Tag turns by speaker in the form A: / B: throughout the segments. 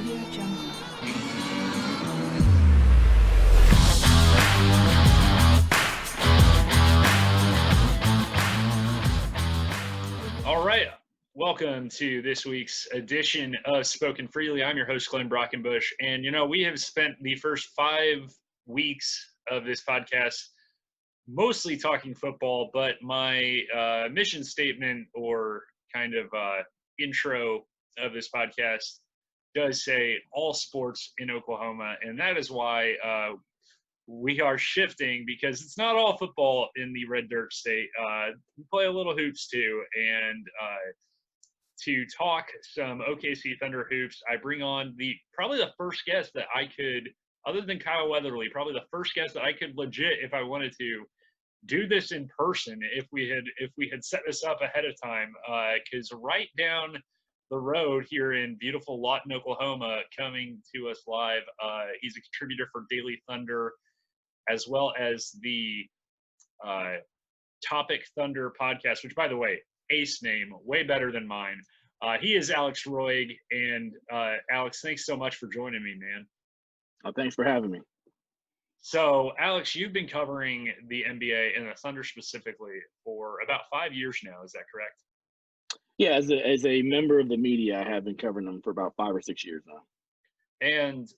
A: All right, welcome to this week's edition of SpOKen Freely. I'm your host, Glenn Brockenbush, and we have spent the first 5 weeks of this podcast mostly talking football, but my mission statement or kind of intro of this podcast does say all sports in Oklahoma, and that is why we are shifting, because it's not all football in the Red Dirt State. We play a little hoops too, and to talk some OKC Thunder hoops, I bring on probably the first guest that I could, other than Kyle Weatherly, probably the first guest that I could legit, if I wanted to, do this in person if we had set this up ahead of time. Because right down the road here in beautiful Lawton, Oklahoma, coming to us live, he's a contributor for Daily Thunder, as well as the Topic Thunder podcast, which, by the way, ace name, way better than mine. He is Alex Roig, and Alex, thanks so much for joining me, man.
B: Oh, thanks for having me.
A: So, Alex, you've been covering the NBA and the Thunder specifically for about 5 years now. Is that correct?
B: Yeah, as a member of the media, I have been covering them for about 5 or 6 years now.
A: And,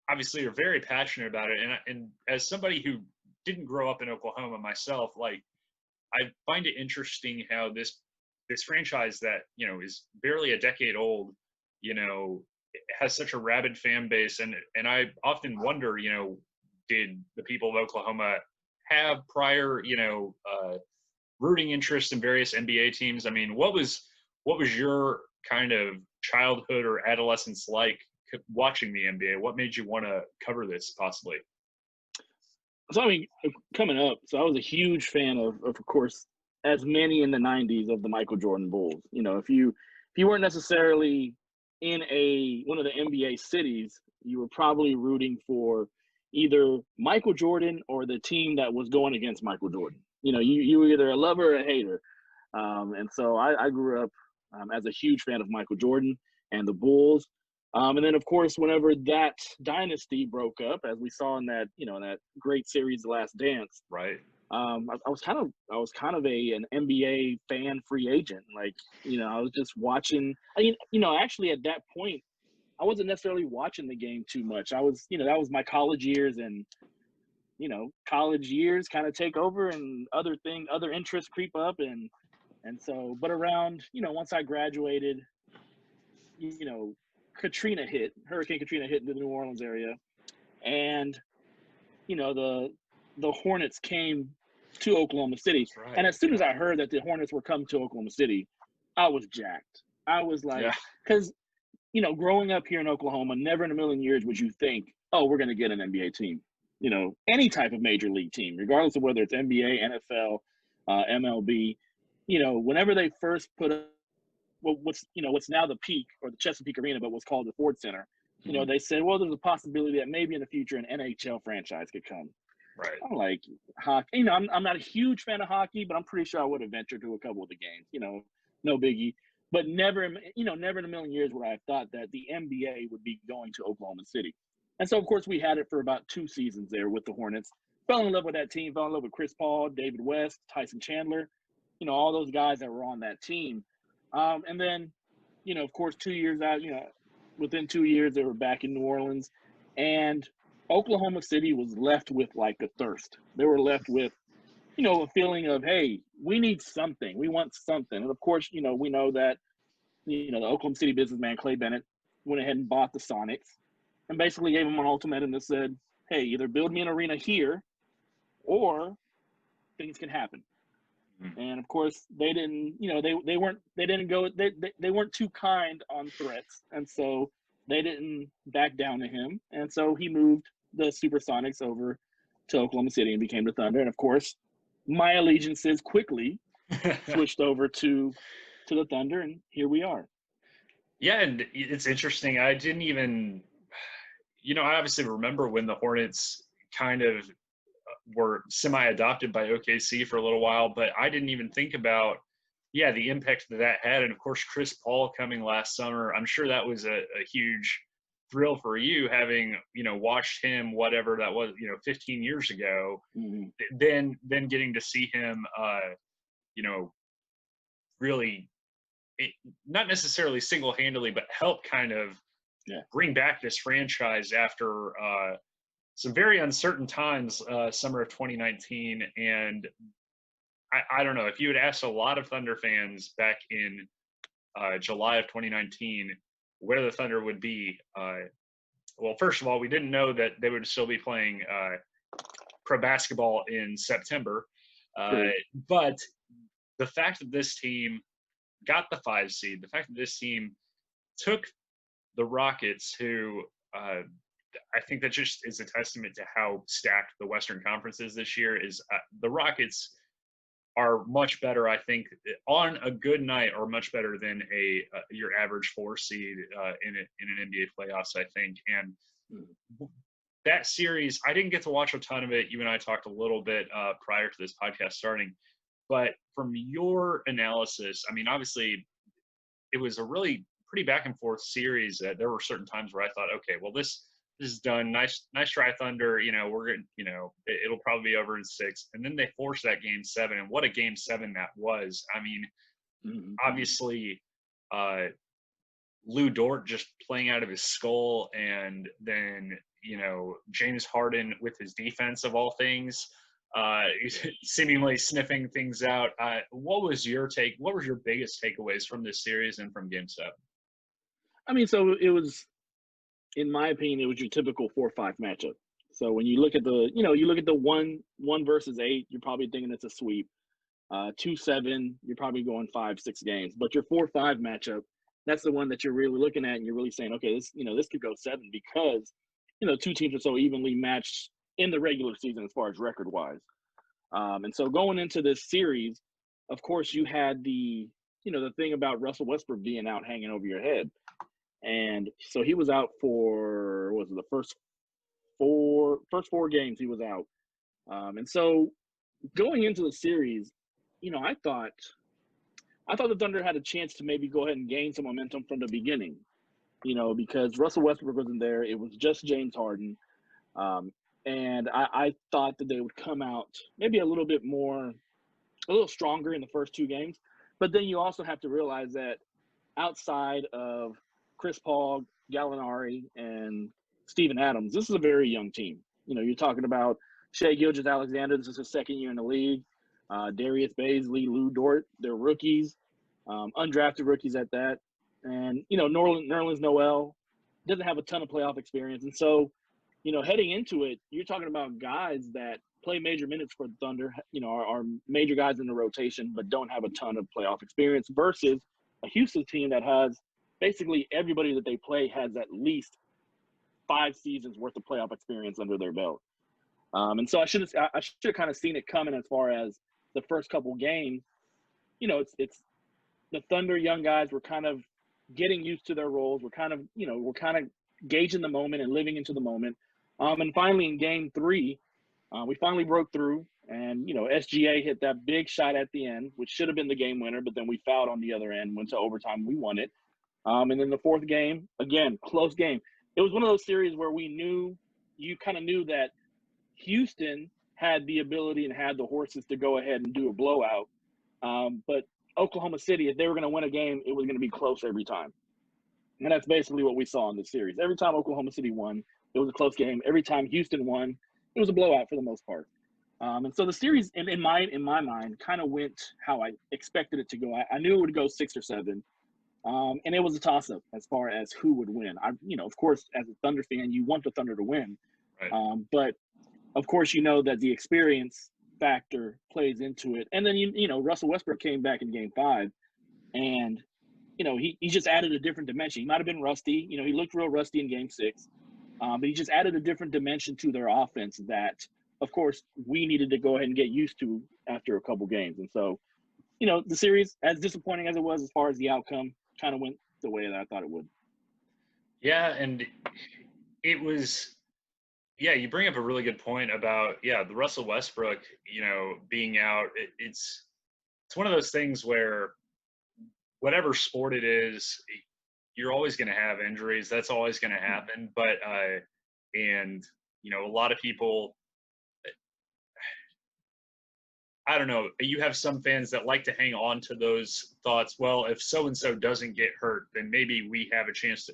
A: obviously you're very passionate about it. And as somebody who didn't grow up in Oklahoma myself, I find it interesting how this franchise that, is barely a decade old, has such a rabid fan base. And I often wonder, did the people of Oklahoma have prior, rooting interest in various NBA teams? I mean, what was your kind of childhood or adolescence like watching the NBA? What made you want to cover this possibly?
B: So, coming up, so I was a huge fan of course, as many in the 90s, of the Michael Jordan Bulls. If you weren't necessarily in one of the NBA cities, you were probably rooting for either Michael Jordan or the team that was going against Michael Jordan. You were either a lover or a hater. And so I grew up as a huge fan of Michael Jordan and the Bulls. And then, of course, whenever that dynasty broke up, as we saw in that, that great series, The Last Dance,
A: right?
B: I was kind of an NBA fan free agent. I was just watching. Actually, at that point, I wasn't necessarily watching the game too much. I was, that was my college years, and college years kind of take over, and other interests creep up, and so. But around, once I graduated, Hurricane Katrina hit into the New Orleans area, and the Hornets came to Oklahoma City.
A: Right.
B: And as soon as I heard that the Hornets were coming to Oklahoma City, I was jacked. I was like, because growing up here in Oklahoma, never in a million years would you think, oh, we're going to get an NBA team, any type of major league team, regardless of whether it's NBA, NFL, MLB. Whenever they first put up what's now the Peak, or the Chesapeake Arena, but what's called the Ford Center, they said, well, there's a possibility that maybe in the future an NHL franchise could come.
A: Right.
B: I'm like, hockey. I'm not a huge fan of hockey, but I'm pretty sure I would have ventured to a couple of the games. No biggie. But never in a million years would I have thought that the NBA would be going to Oklahoma City. And so, of course, we had it for about 2 seasons there with the Hornets. Fell in love with that team. Fell in love with Chris Paul, David West, Tyson Chandler. All those guys that were on that team. And then, of course, 2 years out, within 2 years, they were back in New Orleans. And Oklahoma City was left with like a thirst. They were left with, a feeling of, hey, we need something. We want something. And of course, we know that, the Oklahoma City businessman, Clay Bennett, went ahead and bought the Sonics and basically gave them an ultimatum that said, hey, either build me an arena here or things can happen. Mm-hmm. And of course, they didn't, they weren't too kind on threats. And so they didn't back down to him. And so he moved the Supersonics over to Oklahoma City and became the Thunder. And of course, my allegiances quickly switched over to the Thunder, and here we are.
A: Yeah, and it's interesting. I didn't even, I obviously remember when the Hornets kind of were semi-adopted by OKC for a little while, but I didn't even think about, yeah, the impact that had, and of course Chris Paul coming last summer. I'm sure that was a huge thrill for you, having watched him whatever that was 15 years ago.
B: Mm-hmm.
A: Then getting to see him, you know, really not necessarily single-handedly, but help kind of
B: Yeah.
A: bring back this franchise after some very uncertain times, summer of 2019. And I don't know, if you had asked a lot of Thunder fans back in July of 2019 where the Thunder would be, well, first of all, we didn't know that they would still be playing pro basketball in September. But the fact that this team got the 5 seed, the fact that this team took the Rockets, who I think that just is a testament to how stacked the Western Conference is this year, is the Rockets are much better, I think, on a good night, or much better than your average 4 seed in an NBA playoffs, I think. And that series, I didn't get to watch a ton of it. You and I talked a little bit prior to this podcast starting. But from your analysis, I mean, obviously, it was a really pretty back and forth series. There were certain times where I thought, okay, well, this is done. Nice try, Thunder. We're gonna, it'll probably be over in 6. And then they forced that game 7, and what a game 7 that was. I mean, obviously, Lou Dort just playing out of his skull, and then James Harden with his defense of all things, seemingly sniffing things out. What was your take? What was your biggest takeaways from this series and from Game 7?
B: I mean, so it was, in my opinion, it was your typical 4-5 matchup. So when you look at the, you look at the 1 versus 8, you're probably thinking it's a sweep. 2-7, you're probably going 5-6 games. But your 4-5 matchup, that's the one that you're really looking at, and you're really saying, okay, this could go 7, because two teams are so evenly matched in the regular season as far as record wise. And so going into this series, of course, you had the thing about Russell Westbrook being out, hanging over your head. And so he was out for, the first 4 games he was out. And so going into the series, I thought the Thunder had a chance to maybe go ahead and gain some momentum from the beginning, because Russell Westbrook wasn't there. It was just James Harden. And I thought that they would come out maybe a little stronger in the first 2 games. But then you also have to realize that outside of Chris Paul, Gallinari, and Steven Adams, this is a very young team. You're talking about Shai Gilgeous-Alexander. This is his 2nd year in the league. Darius Bazley, Lou Dort, they're rookies, undrafted rookies at that. And, Nerlens Noel doesn't have a ton of playoff experience. And so, heading into it, you're talking about guys that play major minutes for the Thunder, are major guys in the rotation, but don't have a ton of playoff experience, versus a Houston team that has basically everybody that they play has at least 5 seasons worth of playoff experience under their belt. And so I should have kind of seen it coming as far as the first couple games. It's the Thunder young guys were kind of getting used to their roles. We're kind of gauging the moment and living into the moment. And finally in Game 3, we finally broke through, and SGA hit that big shot at the end, which should have been the game winner, but then we fouled on the other end, went to overtime, we won it. And then the 4th game, again, close game. It was one of those series where you kind of knew that Houston had the ability and had the horses to go ahead and do a blowout. But Oklahoma City, if they were going to win a game, it was going to be close every time. And that's basically what we saw in this series. Every time Oklahoma City won, it was a close game. Every time Houston won, it was a blowout for the most part. And so the series, in my mind, kind of went how I expected it to go. I knew it would go 6 or 7. And it was a toss-up as far as who would win. Of course, as a Thunder fan, you want the Thunder to win.
A: Right.
B: But, of course, that the experience factor plays into it. And then, Russell Westbrook came back in Game 5, and, he just added a different dimension. He might have been rusty. He looked real rusty in Game 6. But he just added a different dimension to their offense that, of course, we needed to go ahead and get used to after a couple games. And so, the series, as disappointing as it was as far as the outcome, kind of went the way that I thought it would.
A: Yeah, and it was, you bring up a really good point about, the Russell Westbrook, being out. It's one of those things where whatever sport it is, you're always going to have injuries. That's always going to happen. But and a lot of people, I don't know, you have some fans that like to hang on to those thoughts. Well, if so and so doesn't get hurt, then maybe we have a chance to,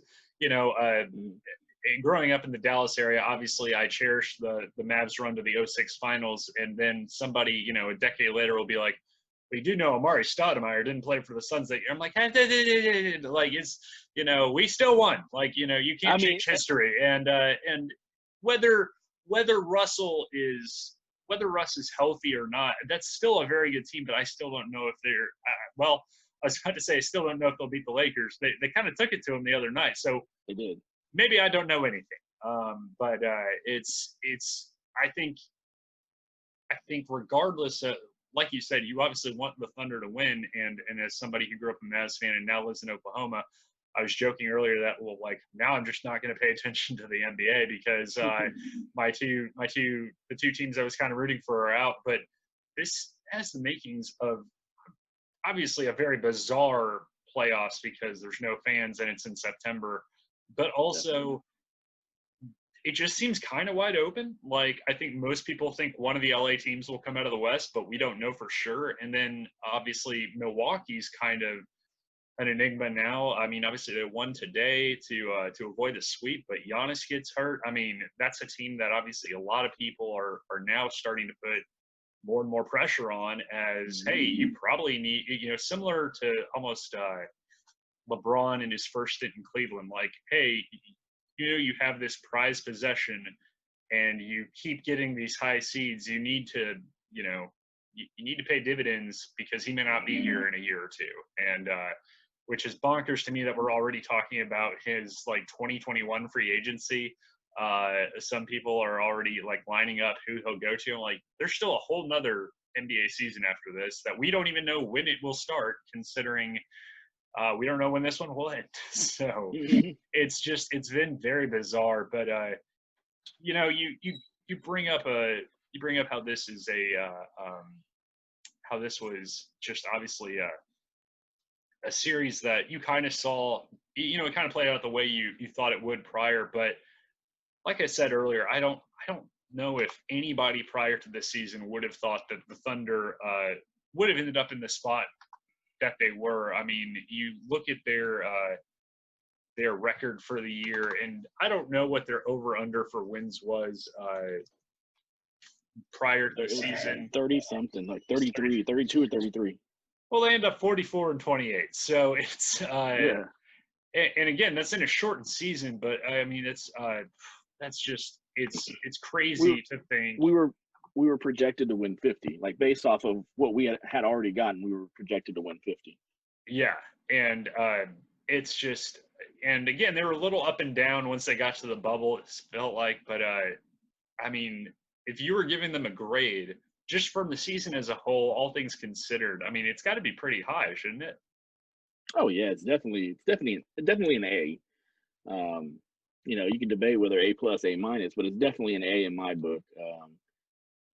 A: growing up in the Dallas area, obviously I cherish the Mavs run to the '06 finals. And then somebody, a decade later will be like, we do know Amari Stoudemire didn't play for the Suns that year. I'm like, like it's, we still won. Like, you can't change history. And whether Russ is healthy or not, that's still a very good team. But I still don't know if they're well. I was about to say I still don't know if they'll beat the Lakers. They kind of took it to them the other night. So
B: they did.
A: Maybe I don't know anything. But it's. I think regardless of, like you said, you obviously want the Thunder to win. And as somebody who grew up a Mavs fan and now lives in Oklahoma, I was joking earlier that, well, like now I'm just not going to pay attention to the NBA because the two teams I was kind of rooting for are out. But this has the makings of obviously a very bizarre playoffs because there's no fans and it's in September, but also it just seems kind of wide open. Like, I think most people think one of the LA teams will come out of the West, but we don't know for sure. And then obviously Milwaukee's kind of an enigma now. I mean, obviously they won today to avoid the sweep, but Giannis gets hurt. I mean, that's a team that obviously a lot of people are now starting to put more and more pressure on as, hey, you probably need, similar to almost LeBron in his first stint in Cleveland. Like, hey, you have this prized possession and you keep getting these high seeds. You need to, you need to pay dividends because he may not be here in a year or two. And, which is bonkers to me that we're already talking about his like 2021 free agency. Some people are already like lining up who he'll go to. I'm like, there's still a whole nother NBA season after this that we don't even know when it will start, considering we don't know when this one will end. So it's been very bizarre. But you bring up how this is how this was just obviously a series that you kind of saw, it kind of played out the way you thought it would prior. But like I said earlier, I don't know if anybody prior to this season would have thought that the Thunder would have ended up in the spot that they were. I mean, you look at their record for the year, and I don't know what their over-under for wins was prior to the season.
B: 30-something, like 33, 32 or 33.
A: Well, they end up 44-28. So it's and again, that's in a shortened season, but I mean, that's just it's crazy to think.
B: We were projected to win 50, like based off of what we had already gotten. We were projected to win 50.
A: Yeah, and it's just, and again, they were a little up and down once they got to the bubble. It felt like, but I mean, if you were giving them a grade just from the season as a whole, all things considered, I mean, it's got to be pretty high, shouldn't it?
B: Oh yeah, it's definitely an A. You can debate whether A+, A-, but it's definitely an A in my book.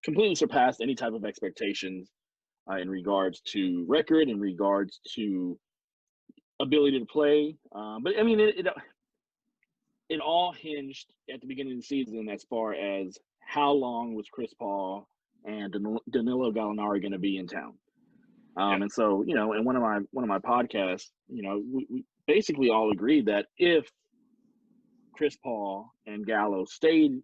B: Completely surpassed any type of expectations in regards to record, in regards to ability to play. But I mean, it all hinged at the beginning of the season as far as how long was Chris Paul and Danilo Gallinari going to be in town. And so, in one of my podcasts, we basically all agreed that if Chris Paul and Gallo stayed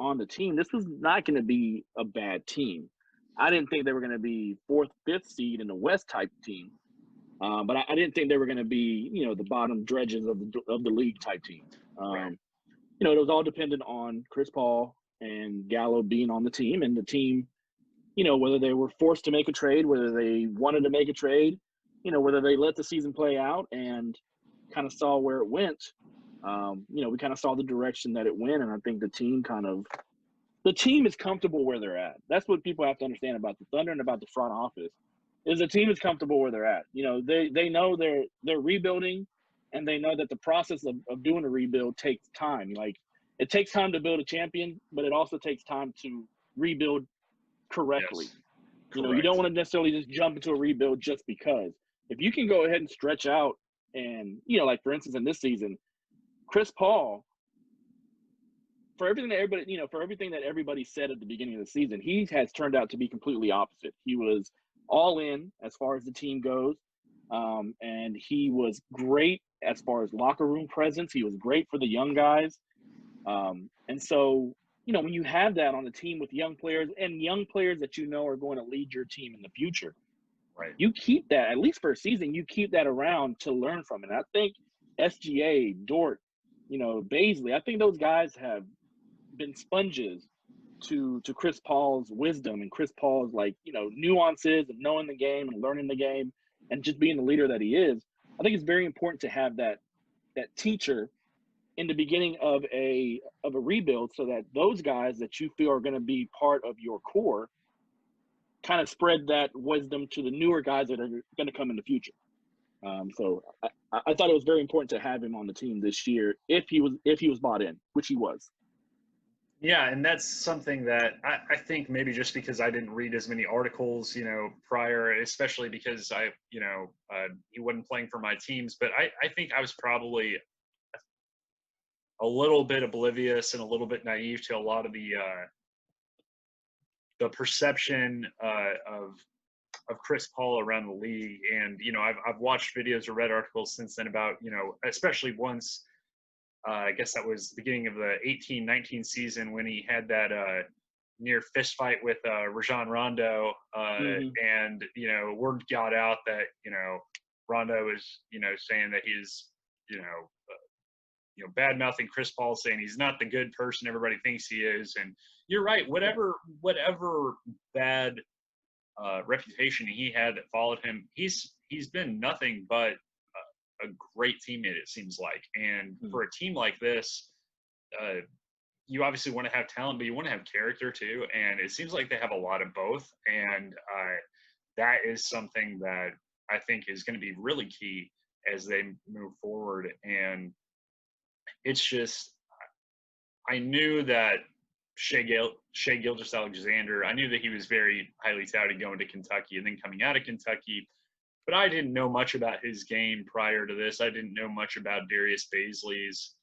B: on the team, this was not going to be a bad team. I didn't think they were going to be 4th, 5th seed in the West type team, but I didn't think they were going to be, the bottom dredges of the league type team.
A: Right.
B: It was all dependent on Chris Paul and Gallo being on the team, and the team, whether they were forced to make a trade, whether they wanted to make a trade, whether they let the season play out and kind of saw where it went. We kind of saw the direction that it went, and I think the team is comfortable where they're at. That's what people have to understand about the Thunder and about the front office, is the team is comfortable where they're at. They know they're rebuilding, and they know that the process of doing a rebuild takes time. Like, it takes time to build a champion, but it also takes time to rebuild correctly.
A: Yes.
B: You don't want to necessarily just jump into a rebuild just because. if you can go ahead and stretch out and, you know, like for instance, in this season, Chris Paul, for everything that everybody, you know, for everything that everybody said at the beginning of the season, he has turned out to be completely opposite. He was all in as far as the team goes. And he was great as far as locker room presence. He was great for the young guys. And so, you know, when you have that on a team with young players and young players that you know are going to lead your team in the future,
A: Right.
B: you keep that, at least for a season, you keep that around to learn from it. And I think SGA, Dort, you know, Baisley, I think those guys have been sponges to Chris Paul's wisdom and Chris Paul's, like, you know, nuances and knowing the game and learning the game and just being the leader that he is. I think it's very important to have that teacher in the beginning of a rebuild, so that those guys that you feel are going to be part of your core kind of spread that wisdom to the newer guys that are going to come in the future. So I thought it was very important to have him on the team this year if he was bought in, which he was.
A: Yeah, and that's something that I think maybe just because I didn't read as many articles, you know, prior, especially because he wasn't playing for my teams, but I think I was probably a little bit oblivious and a little bit naive to a lot of the perception of Chris Paul around the league. And, you know, I've watched videos or read articles since then about, you know, especially once, I guess that was the beginning of the 18-19 season when he had that near fist fight with Rajon Rondo. And, you know, word got out that, you know, Rondo was, you know, saying that he's, you know, bad mouthing Chris Paul, saying he's not the good person everybody thinks he is. And you're right, whatever bad reputation he had that followed him, he's been nothing but a great teammate, it seems like. And for a team like this, you obviously want to have talent, but you want to have character too. And it seems like they have a lot of both. And that is something that I think is going to be really key as they move forward. And it's just, I knew that Shai Gilgeous-Alexander, I knew that he was very highly touted going to Kentucky and then coming out of Kentucky, but I didn't know much about his game prior to this. I didn't know much about Darius Baisley's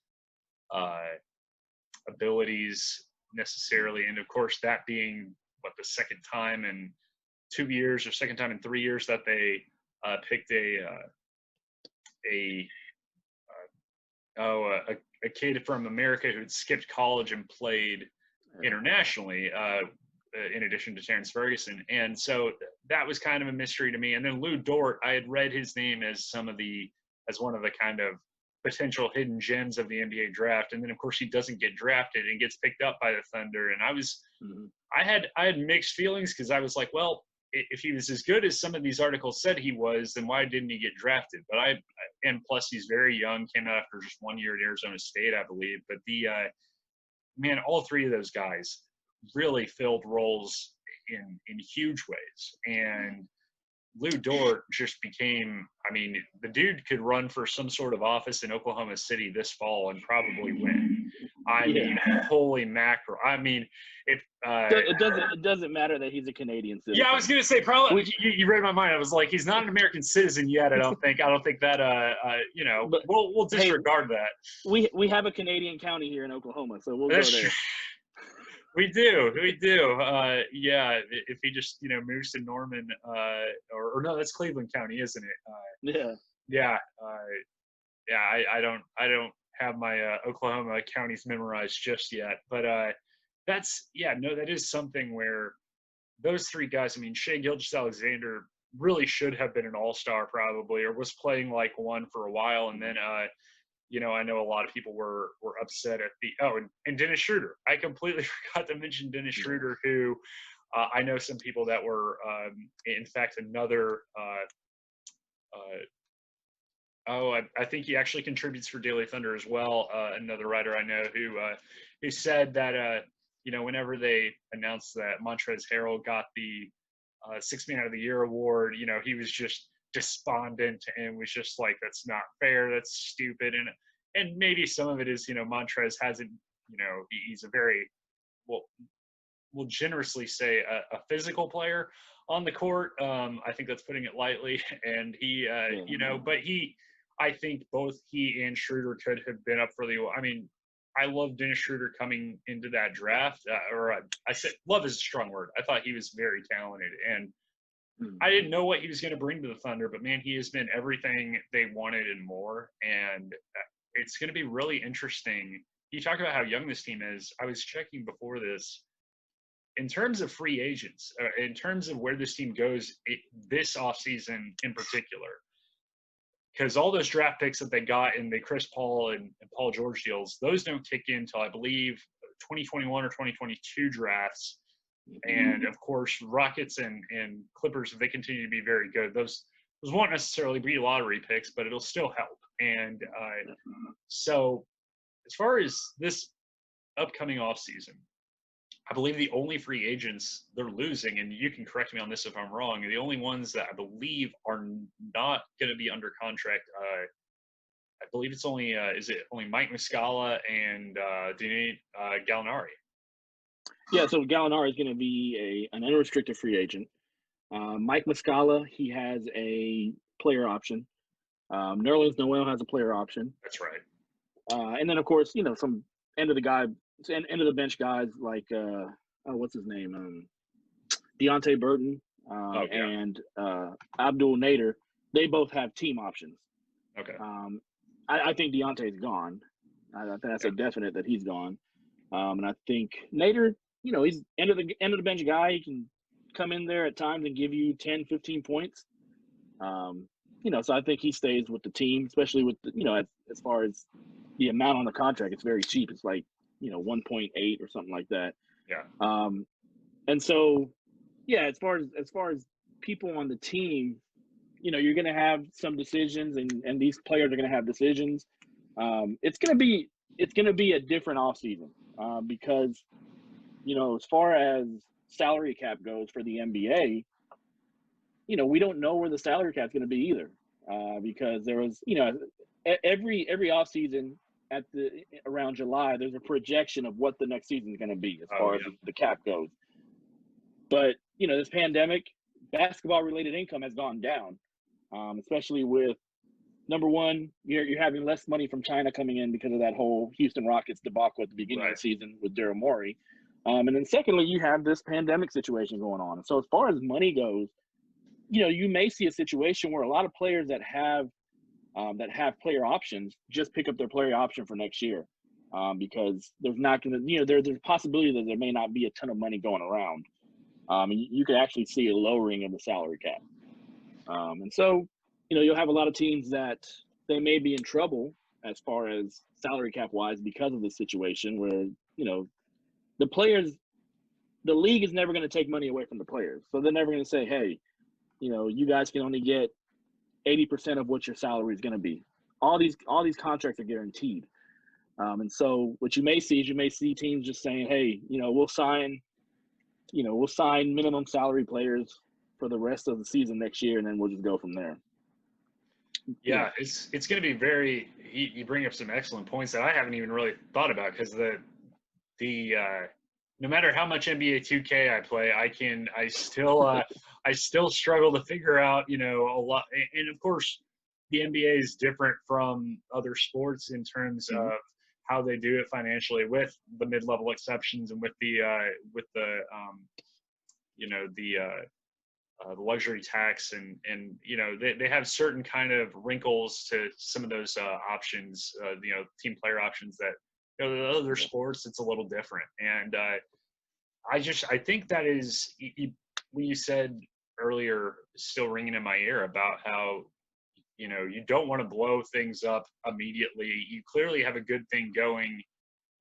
A: abilities necessarily. And of course, that being the second time in 2 years or second time in 3 years that they picked a kid from America who had skipped college and played internationally, in addition to Terrence Ferguson. And so that was kind of a mystery to me. And then Lou Dort, I had read his name as one of the kind of potential hidden gems of the NBA draft. And then of course he doesn't get drafted and gets picked up by the Thunder. And I had mixed feelings, because I was like, well, if he was as good as some of these articles said he was, then why didn't he get drafted? But and plus he's very young, came out after just 1 year at Arizona State, I believe. But man, all three of those guys really filled roles in huge ways. And Lou Dort just became, I mean, the dude could run for some sort of office in Oklahoma City this fall and probably win. I mean, holy mackerel. I mean,
B: it doesn't matter that he's a Canadian citizen.
A: Yeah, I was gonna say, probably you read my mind. I was like, he's not an American citizen yet. I don't think that you know, but we'll disregard that.
B: We have a Canadian county here in Oklahoma, so we'll go there.
A: We do. Yeah, if he just, you know, moves to Norman, or no, that's Cleveland County, isn't it? Yeah. I don't have my Oklahoma counties memorized just yet, but that is something where those three guys, I mean, Shai Gilgeous-Alexander really should have been an all-star probably, or was playing like one for a while. And then, you know, I know a lot of people were upset at and Dennis Schroeder. I completely forgot to mention Dennis Schroeder, who I know some people that were, in fact, another, I think he actually contributes for Daily Thunder as well. Another writer I know who said that, you know, whenever they announced that Montrezl Harrell got the Sixth Man of the Year award, you know, he was just despondent and was just like, that's not fair, that's stupid. And maybe some of it is, you know, Montrez hasn't, you know, he's a very, we'll generously say a physical player. on the court. I think that's putting it lightly. And he, you know, but I think both he and Schroeder could have been up for the. I mean, I love Dennis Schroeder coming into that draft. I said love is a strong word. I thought he was very talented, and I didn't know what he was going to bring to the Thunder. But man, he has been everything they wanted and more. And it's going to be really interesting. You talk about how young this team is. I was checking before this. In terms of free agents, in terms of where this team goes this offseason in particular, because all those draft picks that they got in the Chris Paul and Paul George deals, those don't kick in until I believe 2021 or 2022 drafts. And of course, Rockets and Clippers, if they continue to be very good, those won't necessarily be lottery picks, but it'll still help. And so as far as this upcoming offseason, I believe the only free agents they're losing, and you can correct me on this if I'm wrong, the only ones that I believe are not going to be under contract, I believe it's only, is it only Mike Muscala and Gallinari?
B: Yeah, so Gallinari is going to be an unrestricted free agent. Mike Muscala, he has a player option. Nerlens Noel has a player option.
A: That's right.
B: And then, of course, you know, some end of the bench guys like what's his name, Deontay Burton and Abdul Nader. They both have team options.
A: Okay.
B: I think Deontay's gone. I think that's a definite that he's gone. And I think Nader, you know, he's end of the bench guy. He can come in there at times and give you 10, 15 points. You know, so I think he stays with the team, especially with the, you know, as far as the amount on the contract, it's very cheap. It's like, you know, 1.8 or something like that.
A: Yeah.
B: And so, yeah, as far as people on the team, you know, you're going to have some decisions, and these players are going to have decisions. It's going to be a different offseason because, you know, as far as salary cap goes for the NBA, you know, we don't know where the salary cap is going to be either because there was, you know, every offseason around July, there's a projection of what the next season is going to be as far as the cap goes. But, you know, this pandemic, basketball-related income has gone down, especially with, number one, you're having less money from China coming in because of that whole Houston Rockets debacle at the beginning of the season with Daryl Morey. And then secondly, you have this pandemic situation going on. And so as far as money goes, you know, you may see a situation where a lot of players that have player options just pick up their player option for next year because there's not going to, you know, there's a possibility that there may not be a ton of money going around. And you could actually see a lowering of the salary cap. And so, you know, you'll have a lot of teams that they may be in trouble as far as salary cap wise because of the situation where, you know, the league is never going to take money away from the players. So they're never going to say, hey, you know, you guys can only get 80% of what your salary is going to be. All these contracts are guaranteed. And so what you may see is teams just saying, hey, you know, we'll sign minimum salary players for the rest of the season next year, and then we'll just go from there.
A: Yeah, it's going to be very. You bring up some excellent points that I haven't even really thought about because the no matter how much NBA 2K I play, I still struggle to figure out, you know, a lot. And of course, the NBA is different from other sports in terms of how they do it financially, with the mid-level exceptions and with the luxury tax and you know they have certain kind of wrinkles to some of those options, you know, team player options that, you know, the other sports it's a little different. And I think that is what you said earlier still ringing in my ear about how, you know, you don't want to blow things up immediately. You clearly have a good thing going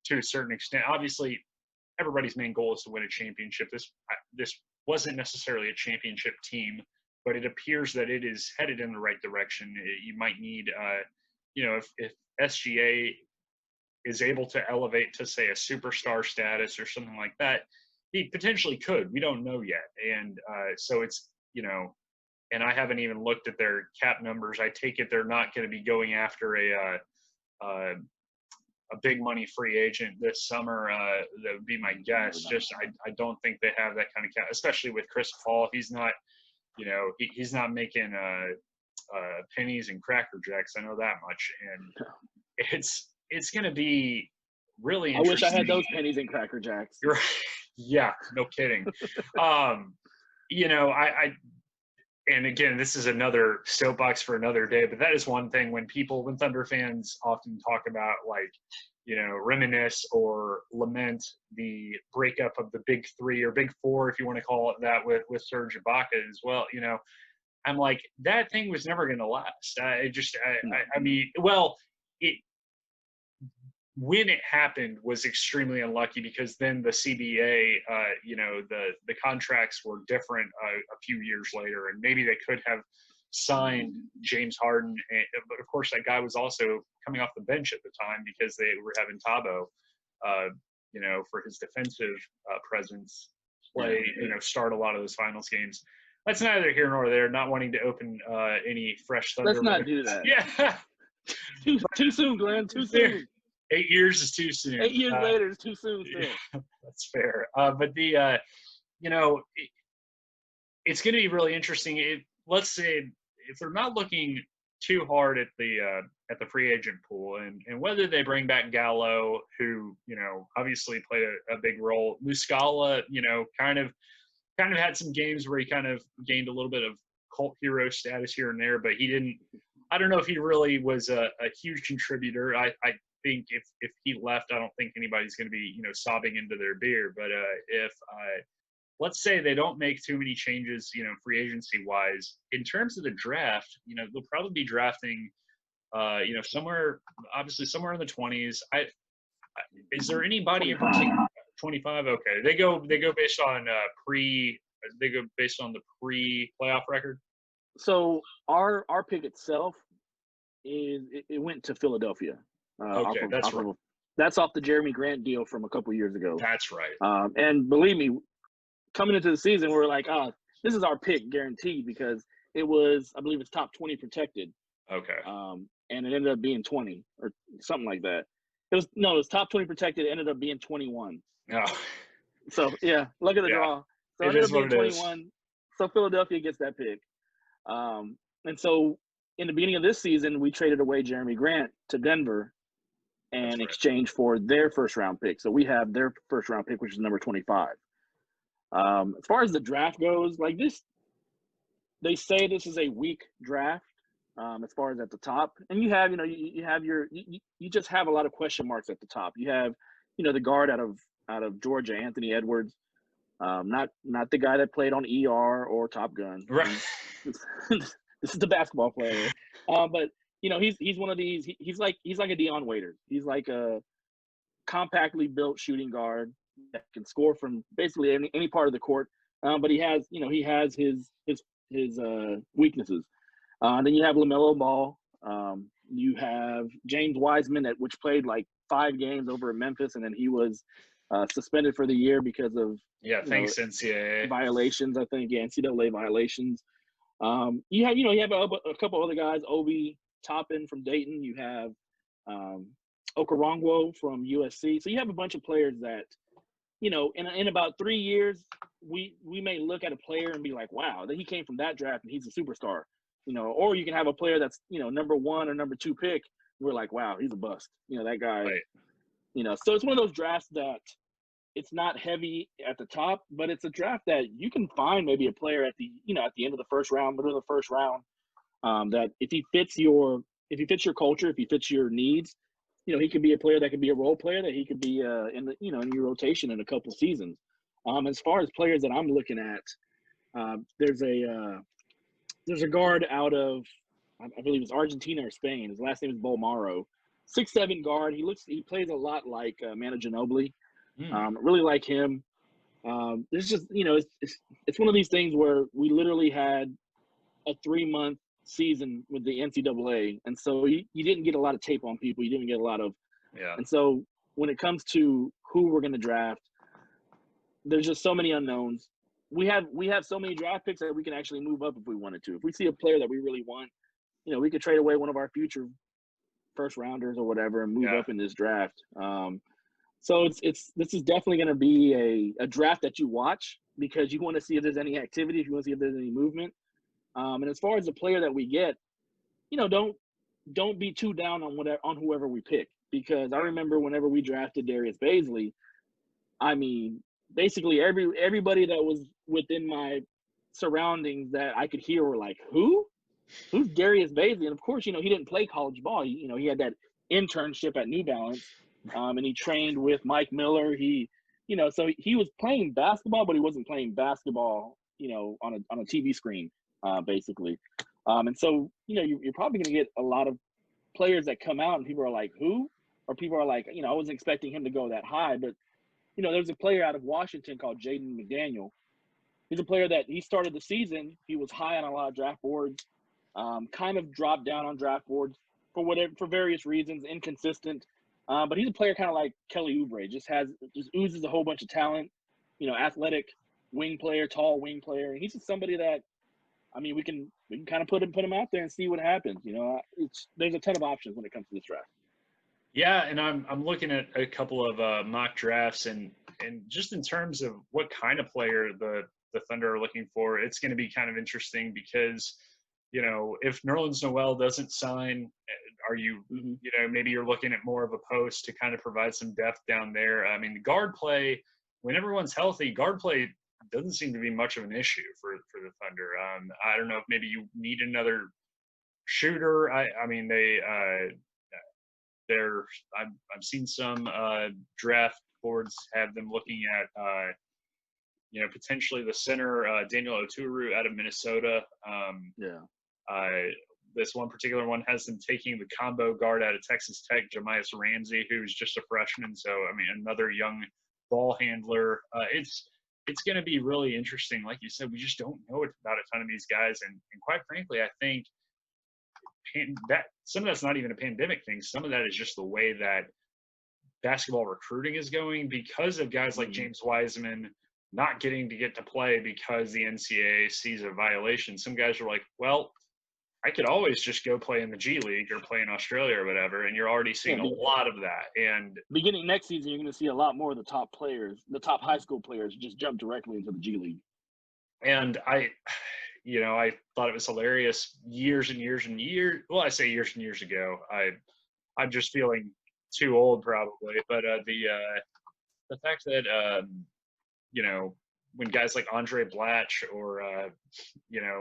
A: to a certain extent. Obviously, everybody's main goal is to win a championship. This wasn't necessarily a championship team, but it appears that it is headed in the right direction. You might need, you know, if SGA is able to elevate to, say, a superstar status or something like that, he potentially could. We don't know yet. And so it's, you know, and I haven't even looked at their cap numbers. I take it they're not going to be going after big money free agent this summer. That would be my guess. Just I don't think they have that kind of cap, especially with Chris Paul. He's not, he's not making pennies and Cracker Jacks. I know that much, and it's going to be really interesting.
B: I wish I had those pennies and Cracker Jacks.
A: Yeah, no kidding. And again, this is another soapbox for another day, but that is one thing when Thunder fans often talk about, like, reminisce or lament the breakup of the big three or big four, if you want to call it that, with Serge Ibaka as well. I'm like, that thing was never going to last. When it happened was extremely unlucky, because then the CBA, the contracts were different a few years later, and maybe they could have signed James Harden. But of course, that guy was also coming off the bench at the time because they were having Tabo, for his defensive presence play, start a lot of those finals games. That's neither here nor there. Not wanting to open any fresh Thunder.
B: Let's not do that.
A: Yeah.
B: Too soon, Glenn. Too soon.
A: 8 years is too soon.
B: 8 years later is too soon.
A: Yeah, that's fair. But it's going to be really interesting. Let's say if they're not looking too hard at the free agent pool, and whether they bring back Gallo, who obviously played a big role. Muscala, kind of had some games where he kind of gained a little bit of cult hero status here and there, but he didn't. I don't know if he really was a huge contributor. I think if he left, I don't think anybody's going to be sobbing into their beer. But if let's say they don't make too many changes, free agency wise, in terms of the draft, they'll probably be drafting, somewhere in the 20s. Is there anybody in particular? 25. Okay, they go based on the pre-playoff record.
B: So our pick itself it went to Philadelphia.
A: Okay, that's right.
B: That's off the Jeremy Grant deal from a couple years ago.
A: That's right.
B: And believe me, coming into the season, we were like, this is our pick guaranteed, because it was, I believe it's top 20 protected.
A: Okay.
B: And it ended up being 20 or something like that. It was top 20 protected. It ended up being 21.
A: Oh.
B: So yeah, look at the draw. So it ended up being 21. So Philadelphia gets that pick. And so in the beginning of this season, we traded away Jeremy Grant to Denver in exchange for their first round pick. So we have their first round pick, which is number 25. As far as the draft goes, like this, they say this is a weak draft as far as at the top. And you have, you just have a lot of question marks at the top. You have, the guard out of Georgia, Anthony Edwards, not the guy that played on ER or Top Gun.
A: Right.
B: This is the basketball player. But he's one of these. He's like a Dion Waiters. He's like a compactly built shooting guard that can score from basically any part of the court. But he has his weaknesses. Then you have LaMelo Ball. You have James Wiseman, which played like 5 games over at Memphis, and then he was suspended for the year because of
A: thanks NCAA
B: violations. I think NCAA violations. You have a couple other guys, Obi Toppin from Dayton. You have Okoronkwo from USC. So you have a bunch of players that, in about 3 years, we may look at a player and be like, wow, that he came from that draft and he's a superstar. Or you can have a player that's, number 1 or number 2 pick. We're like, wow, he's a bust. That guy. Right. So it's one of those drafts that it's not heavy at the top, but it's a draft that you can find maybe a player at the end of the first round, middle of the first round, that if he fits your culture, if he fits your needs, he could be a player that could be a role player, that he could be in your rotation in a couple seasons. As far as players that I'm looking at, there's a guard out of, I believe it's Argentina or Spain. His last name is Bolmaro. 6'7" guard. He plays a lot like Manu Ginobili. Really like him. There's just, it's one of these things where we literally had a 3-month season with the NCAA. And so you didn't get a lot of tape on people. You didn't get a lot of, and so when it comes to who we're going to draft, there's just so many unknowns. We have so many draft picks that we can actually move up if we wanted to. If we see a player that we really want, we could trade away one of our future first rounders or whatever and move up in this draft. So this is definitely going to be a draft that you watch because you want to see if there's any activity, if you want to see if there's any movement. And as far as the player that we get, don't be too down on whoever we pick, because I remember whenever we drafted Darius Baisley, I mean, basically everybody that was within my surroundings that I could hear were like, who's Darius Baisley? And of course, he didn't play college ball. He had that internship at New Balance, and he trained with Mike Miller. So he was playing basketball, but he wasn't playing basketball, on a TV screen, basically. And so, you're probably going to get a lot of players that come out and people are like, who? Or people are like, I wasn't expecting him to go that high. But, there's a player out of Washington called Jaden McDaniel. He's a player that he started the season. He was high on a lot of draft boards, kind of dropped down on draft boards for various reasons, inconsistent. But he's a player kind of like Kelly Oubre, just oozes a whole bunch of talent, athletic wing player, tall wing player. And he's just somebody that, we can kind of put him out there and see what happens. There's a ton of options when it comes to this draft.
A: Yeah, and I'm looking at a couple of mock drafts, and just in terms of what kind of player the Thunder are looking for, it's going to be kind of interesting because, if Nerlens Noel doesn't sign, are you, maybe you're looking at more of a post to kind of provide some depth down there. I mean, guard play, when everyone's healthy, guard play doesn't seem to be much of an issue for the Thunder. I don't know if maybe you need another shooter. I've seen some draft boards have them looking at potentially the center Daniel Oturu out of Minnesota. This one particular one has them taking the combo guard out of Texas Tech, Jamias Ramsey, who's just a freshman. So another young ball handler. It's going to be really interesting. Like you said, we just don't know about a ton of these guys, and quite frankly, I think that some of that's not even a pandemic thing. Some of that is just the way that basketball recruiting is going because of guys like James Wiseman not getting to play because the NCAA sees a violation. Some guys are like, well, I could always just go play in the G League or play in Australia or whatever, and you're already seeing a lot of that. And
B: beginning next season, you're going to see a lot more of the top players, the top high school players, just jump directly into the G League.
A: And I thought it was hilarious years and years and years. Well, I say years and years ago. I'm just feeling too old probably, but the fact that when guys like Andre Blatch or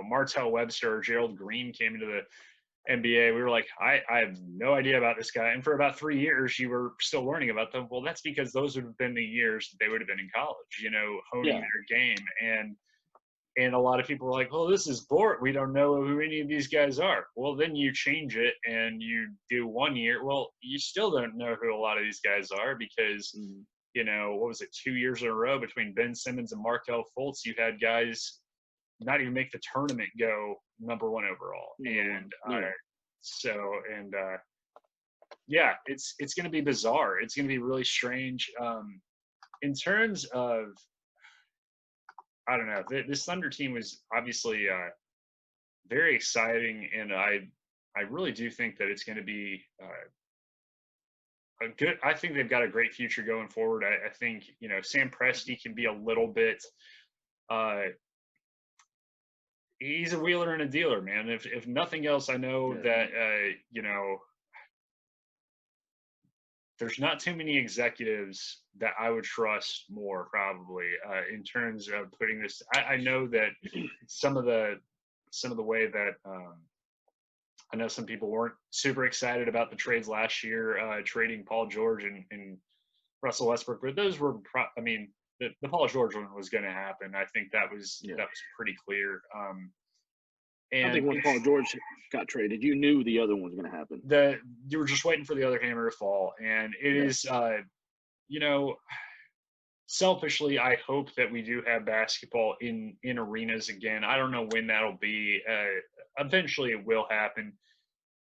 A: Martell Webster or Gerald Green came into the NBA, we were like, I have no idea about this guy. And for about 3 years, you were still learning about them. Well, that's because those would have been the years that they would have been in college, honing their game. And a lot of people were like, well, this is boring. We don't know who any of these guys are. Well, then you change it and you do 1 year. Well, you still don't know who a lot of these guys are because, what was it, 2 years in a row between Ben Simmons and Markelle Fultz, you had guys not even make the tournament go number 1 overall. And it's going to be bizarre. It's going to be really strange. In terms of, I don't know, this Thunder team was obviously very exciting, and I really do think that it's going to be I think they've got a great future going forward. I think, Sam Presti can be a little bit he's a wheeler and a dealer, man. If nothing else, I know that there's not too many executives that I would trust more, probably, in terms of putting this. I know that some of the way that I know some people weren't super excited about the trades last year, trading Paul George and Russell Westbrook, but those were, the Paul George one was going to happen. I think that was pretty clear. And
B: I think when Paul George got traded, you knew the other one was going to happen.
A: You were just waiting for the other hammer to fall, and it is, selfishly, I hope that we do have basketball in arenas again. I don't know when that'll be. Eventually, it will happen,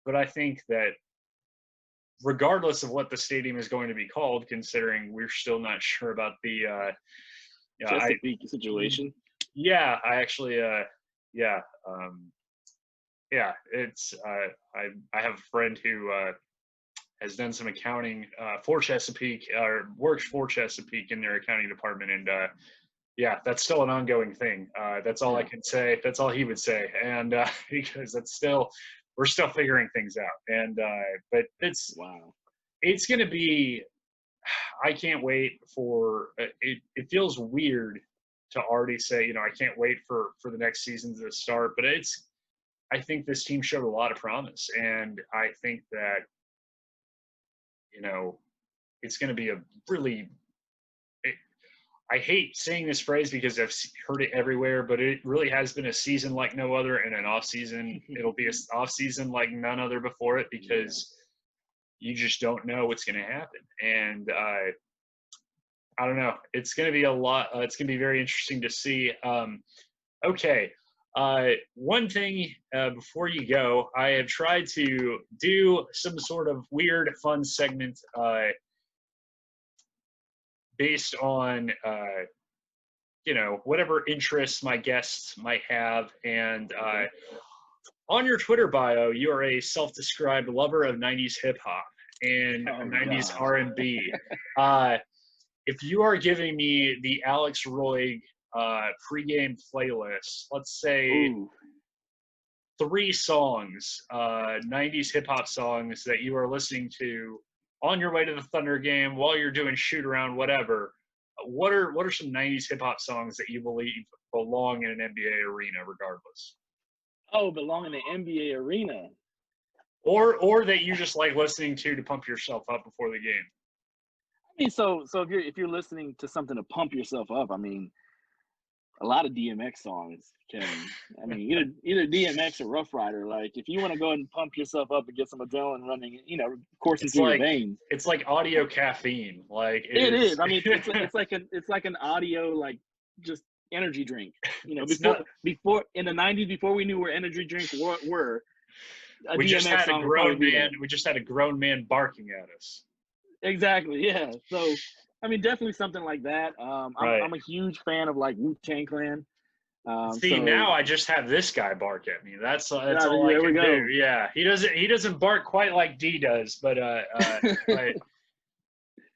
A: but I think that regardless of what the stadium is going to be called, considering we're still not sure about the
B: Chesapeake situation.
A: Yeah, I actually, it's I have a friend who has done some accounting for Chesapeake, or works for Chesapeake in their accounting department, and yeah, that's still an ongoing thing. That's all I can say. That's all he would say, and because we're still figuring things out. And but it's going to be. I can't wait for it. It feels weird to already say, I can't wait for the next season to start. But I think this team showed a lot of promise, and I think that it's going to be a really. I hate saying this phrase because I've heard it everywhere, but it really has been a season like no other, and an off season. It'll be an off season like none other before it, because you just don't know what's going to happen. And I don't know. It's going to be a lot. It's going to be very interesting to see. Okay. One thing before you go, I have tried to do some sort of weird, fun segment based on, whatever interests my guests might have. And on your Twitter bio, you are a self-described lover of 90s hip-hop and 90s R&B. If you are giving me the Alex Roig pregame playlist, let's say 3 songs, 90s hip-hop songs that you are listening to on your way to the Thunder game, while you're doing shoot around, whatever, what are some 90s hip-hop songs that you believe belong in an NBA arena regardless?
B: Oh, belong in the NBA arena.
A: Or that you just like listening to pump yourself up before the game.
B: I mean, so if you're listening to something to pump yourself up, I mean, a lot of DMX songs can. I mean, either DMX or Rough Rider. Like, if you want to go and pump yourself up and get some adrenaline running, coursing through your veins.
A: It's like audio caffeine. Like
B: it is. I mean, it's like an audio, like, just energy drink. Before in the 90s, before we knew where energy drinks were.
A: We just had a grown man barking at us.
B: Exactly. Yeah. So, I mean, definitely something like that. I'm a huge fan of, like, Wu-Tang Clan.
A: Now I just have this guy bark at me. That's all I can do. Yeah, he doesn't bark quite like D does, but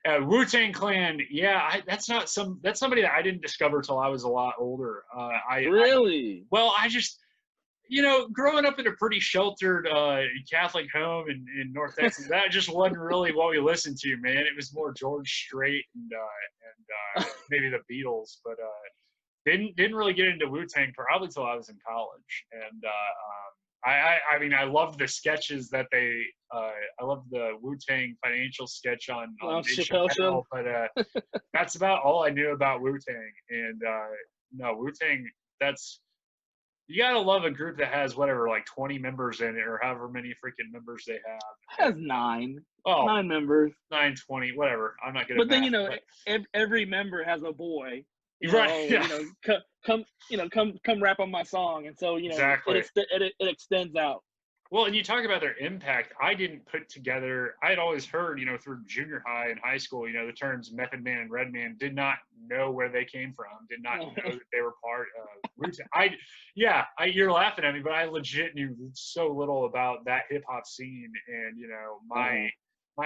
A: Wu-Tang Clan. Yeah, that's somebody that I didn't discover till I was a lot older.
B: Really?
A: I just. Growing up in a pretty sheltered Catholic home in North Texas, that just wasn't really what we listened to, man. It was more George Strait and maybe the Beatles, but didn't really get into Wu-Tang probably till I was in college. And I mean, I loved the sketches that I loved the Wu-Tang financial sketch on
B: Chappelle Show,
A: but that's about all I knew about Wu-Tang. And no, Wu-Tang, you gotta love a group that has whatever, like 20 members in it, or however many freaking members they have.
B: It has 9. Oh, 9 members.
A: 9, 20, whatever. I'm not good at
B: math.
A: But
B: then every member has a boy.
A: Right.
B: Come rap on my song, and so
A: exactly.
B: It extends out.
A: Well, and you talk about their impact. I didn't put together. I had always heard, through junior high and high school, the terms Method Man and Redman. Did not know where they came from. Did not know that they were part of Wu-Tang. You're laughing at me, but I legit knew so little about that hip hop scene. And my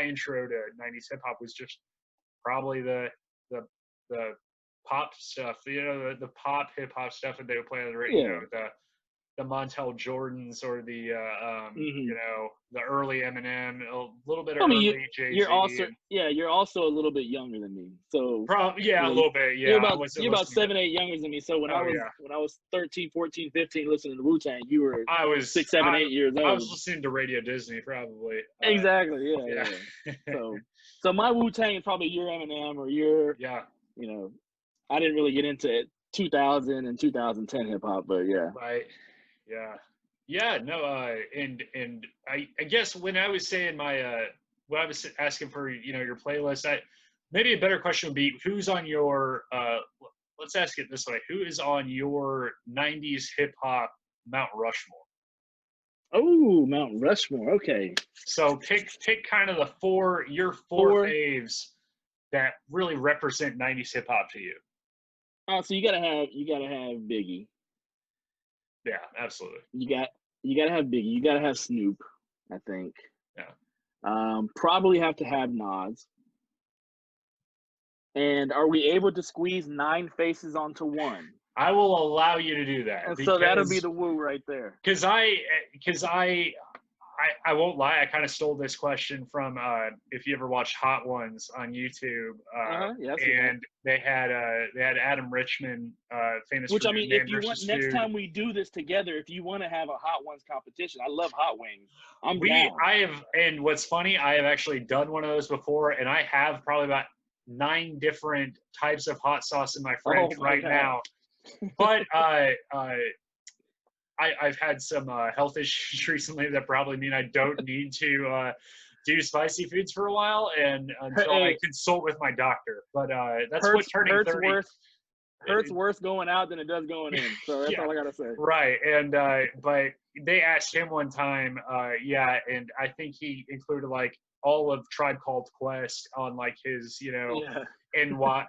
A: intro to 90s hip hop was just probably the pop stuff. The pop hip hop stuff that they would play on the radio. The Montel Jordans, or the the early Eminem, a little bit of early Jay-Z.
B: You're also a little bit younger than me, so
A: a little bit. Yeah,
B: you're about 7, 8 younger than me. So when I was 13, 14, 15, listening to Wu-Tang, you were 6, 7, 8 years old.
A: I was listening to Radio Disney, probably.
B: Exactly. Yeah. So my Wu-Tang is probably your Eminem or your I didn't really get into 2000 and 2010 hip hop, but yeah.
A: Right. Yeah. No. And I guess when I was saying when I was asking for your playlist, maybe a better question would be, who's on your let's ask it this way: who is on your 90s hip hop Mount Rushmore?
B: Oh, Mount Rushmore. Okay.
A: So pick kind of your four faves that really represent 90s hip hop to you.
B: Oh, so you gotta have Biggie.
A: Yeah, absolutely.
B: You gotta have Biggie. You gotta have Snoop, I think.
A: Yeah.
B: Probably have to have Nas. And are we able to squeeze 9 faces onto one?
A: I will allow you to do that.
B: And so that'll be the woo right there.
A: Because I won't lie, I kind of stole this question from if you ever watched Hot Ones on YouTube,
B: Yes,
A: and they had Adam Richman, famous.
B: Which
A: for
B: I mean,
A: Man
B: if you want
A: versus
B: next
A: Food.
B: time we do this together, if you want to have a Hot Ones competition, I love hot wings. I'm down.
A: And what's funny, I have actually done one of those before, and I have probably about 9 different types of hot sauce in my fridge right now. But I've had some health issues recently that probably mean I don't need to do spicy foods for a while, and until I consult with my doctor. But that's what turning 30.
B: Hurts worse going out than it does going in. So that's all I gotta say.
A: Right, and but they asked him one time, and I think he included like all of Tribe Called Quest on like his,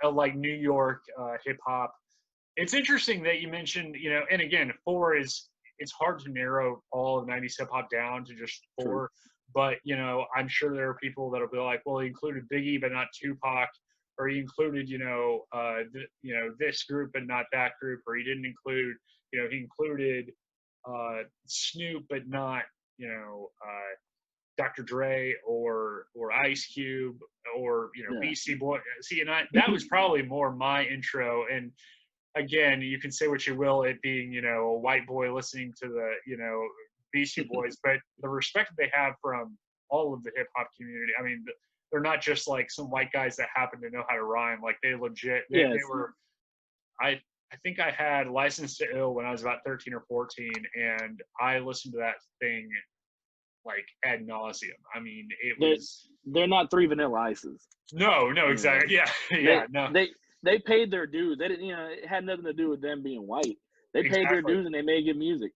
A: like New York hip hop. It's interesting that you mentioned, and again, 4 is. It's hard to narrow all of 90s hip hop down to just 4, True. But I'm sure there are people that'll be like, well, he included Biggie but not Tupac, or he included this group but not that group, or he didn't include he included Snoop but not Dr. Dre or Ice Cube or BC Boy. See, and that was probably more my intro. And again, you can say what you will, it being, a white boy listening to the, Beastie Boys, but the respect that they have from all of the hip hop community, I mean, they're not just like some white guys that happen to know how to rhyme. Like they legit, they were, I think I had License to Ill when I was about 13 or 14, and I listened to that thing like ad nauseum. I mean,
B: they're not 3 Vanilla Ices.
A: No, exactly. Yeah.
B: They paid their dues. They didn't, it had nothing to do with them being white. They paid their dues and they made good music.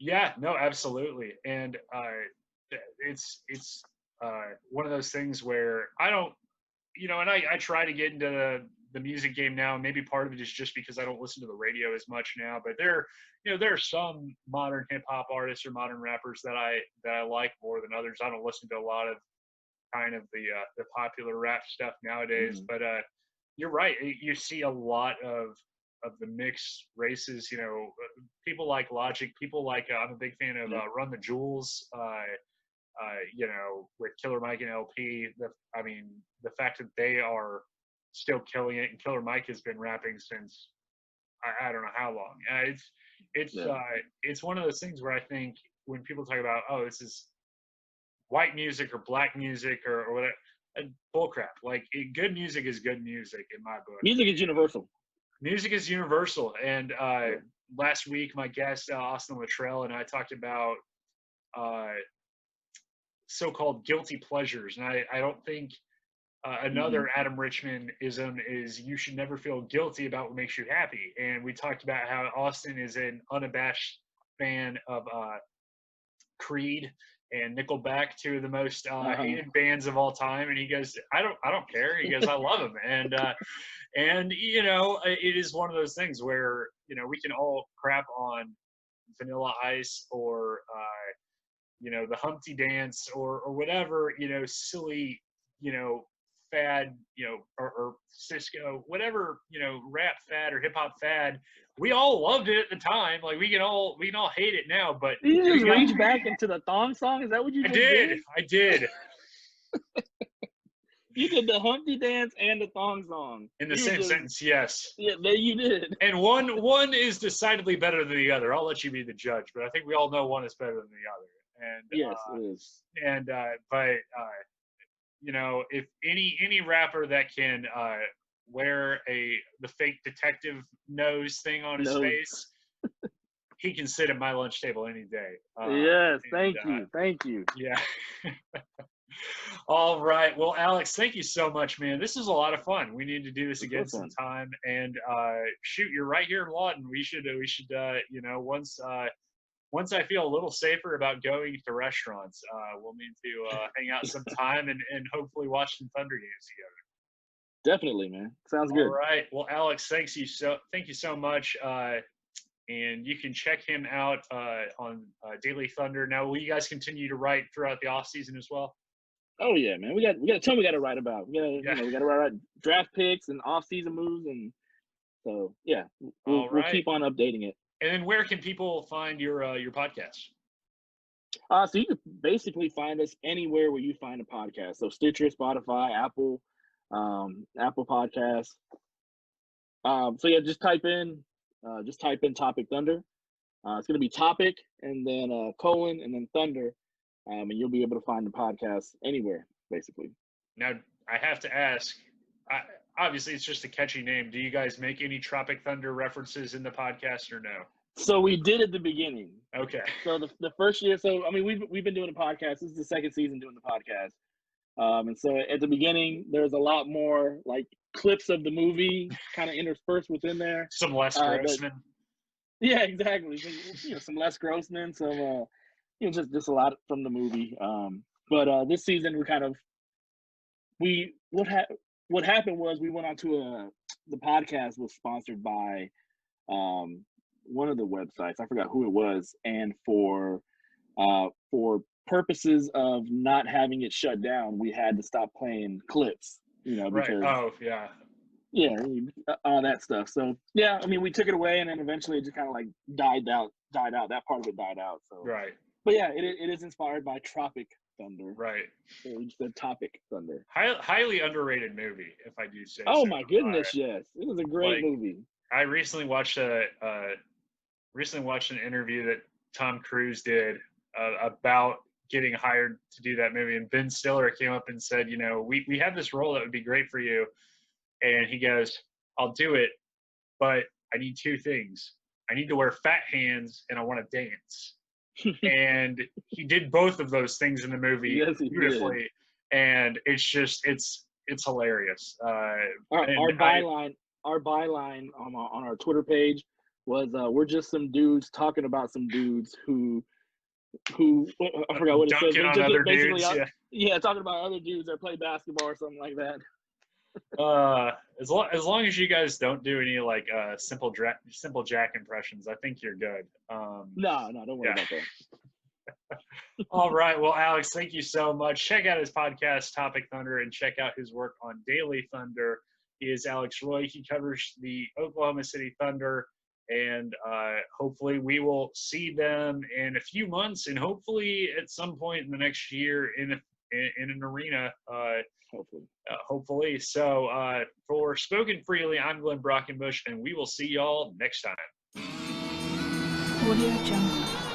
A: Yeah, no, absolutely. And it's one of those things where I don't, and I try to get into the music game now. Maybe part of it is just because I don't listen to the radio as much now. But there are some modern hip hop artists or modern rappers that I like more than others. I don't listen to a lot of kind of the popular rap stuff nowadays, but you're right. You see a lot of the mixed races. People like Logic. People like I'm a big fan of Run the Jewels. With Killer Mike and LP. The fact that they are still killing it, and Killer Mike has been rapping since I don't know how long. It's one of those things where I think when people talk about this is white music or black music or whatever. Bullcrap. Like good music is good music in my book.
B: Music is universal.
A: Music is universal. And last week, my guest Austin Luttrell and I talked about so-called guilty pleasures, and I don't think another Adam Richman-ism is you should never feel guilty about what makes you happy. And we talked about how Austin is an unabashed fan of Creed and Nickelback, 2 of the most hated bands of all time, and he goes, I don't care. He goes, I love them, and it is one of those things where we can all crap on Vanilla Ice or the Humpty Dance or whatever silly fad or Cisco, whatever rap fad or hip hop fad. We all loved it at the time. Like we can all hate it now, but
B: you just reach back into the thong song. Is that what you did?
A: I did.
B: You did the Humpty Dance and the thong song
A: in the same sentence. Yes.
B: Yeah, there you did.
A: And one is decidedly better than the other. I'll let you be the judge, but I think we all know one is better than the other. And
B: yes, it is.
A: And if any rapper that can wear the fake detective nose thing on his face, he can sit at my lunch table any day.
B: Yes, thank you.
A: Yeah. All right. Well, Alex, thank you so much, man. This is a lot of fun. We need to do this again sometime. And shoot, you're right here in Lawton. We should once I feel a little safer about going to restaurants, we'll need to hang out sometime and hopefully watch some Thunder games together.
B: Definitely, man. Sounds good.
A: All right. Well, Alex, thank you so much. And you can check him out on Daily Thunder. Now, will you guys continue to write throughout the off season as well?
B: Oh yeah, man. We got a ton we got to write about.
A: Yeah.
B: We got to write draft picks and off-season moves, and so yeah,
A: All
B: we'll
A: right.
B: keep on updating it.
A: And then where can people find your podcast?
B: So you can basically find us anywhere where you find a podcast. So Stitcher, Spotify, Apple Podcasts. So yeah, just type in Topic Thunder. It's gonna be Topic and then colon and then Thunder, and you'll be able to find the podcast anywhere basically.
A: Now, I have to ask, obviously it's just a catchy name. Do you guys make any Tropic Thunder references in the podcast or no?
B: So we did at the beginning.
A: Okay.
B: So the first year, so I mean we've been doing the podcast. This is the second season doing the podcast. And so at the beginning, there's a lot more like clips of the movie kind of interspersed within there.
A: Some Les Grossman.
B: Yeah, exactly. Some Les Grossman, some just a lot from the movie. But this season what happened was we went on to the podcast was sponsored by one of the websites. I forgot who it was, and for purposes of not having it shut down, we had to stop playing clips. Because
A: right. Oh yeah.
B: Yeah, all that stuff. So yeah, I mean, we took it away, and then eventually it just kind of like died out. That part of it died out. So
A: right.
B: But yeah, it is inspired by Tropic Thunder.
A: Right.
B: So we just said Topic Thunder.
A: Highly underrated movie, if I do say.
B: Oh
A: so.
B: My goodness, yes, it was a great movie.
A: I recently watched an interview that Tom Cruise did about getting hired to do that movie, and Ben Stiller came up and said, we have this role that would be great for you, and he goes, I'll do it, but I need two things. I need to wear fat hands, and I want to dance. And he did both of those things in the movie beautifully, did. And it's hilarious.
B: Our byline on our Twitter page was we're just some dudes talking about some dudes who I forgot what it said.
A: On other dudes,
B: talking about other dudes that play basketball or something like that.
A: As long as you guys don't do any like simple Jack impressions, I think you're good.
B: No, don't worry about that.
A: All right, well, Alex, thank you so much. Check out his podcast, Topic Thunder, and check out his work on Daily Thunder. He is Alex Roig. He covers the Oklahoma City Thunder, and hopefully we will see them in a few months, and hopefully at some point in the next year in an arena. Hopefully. So for Spoken Freely, I'm Glenn Brockenbush, and we will see y'all next time.
C: Audio Jungle.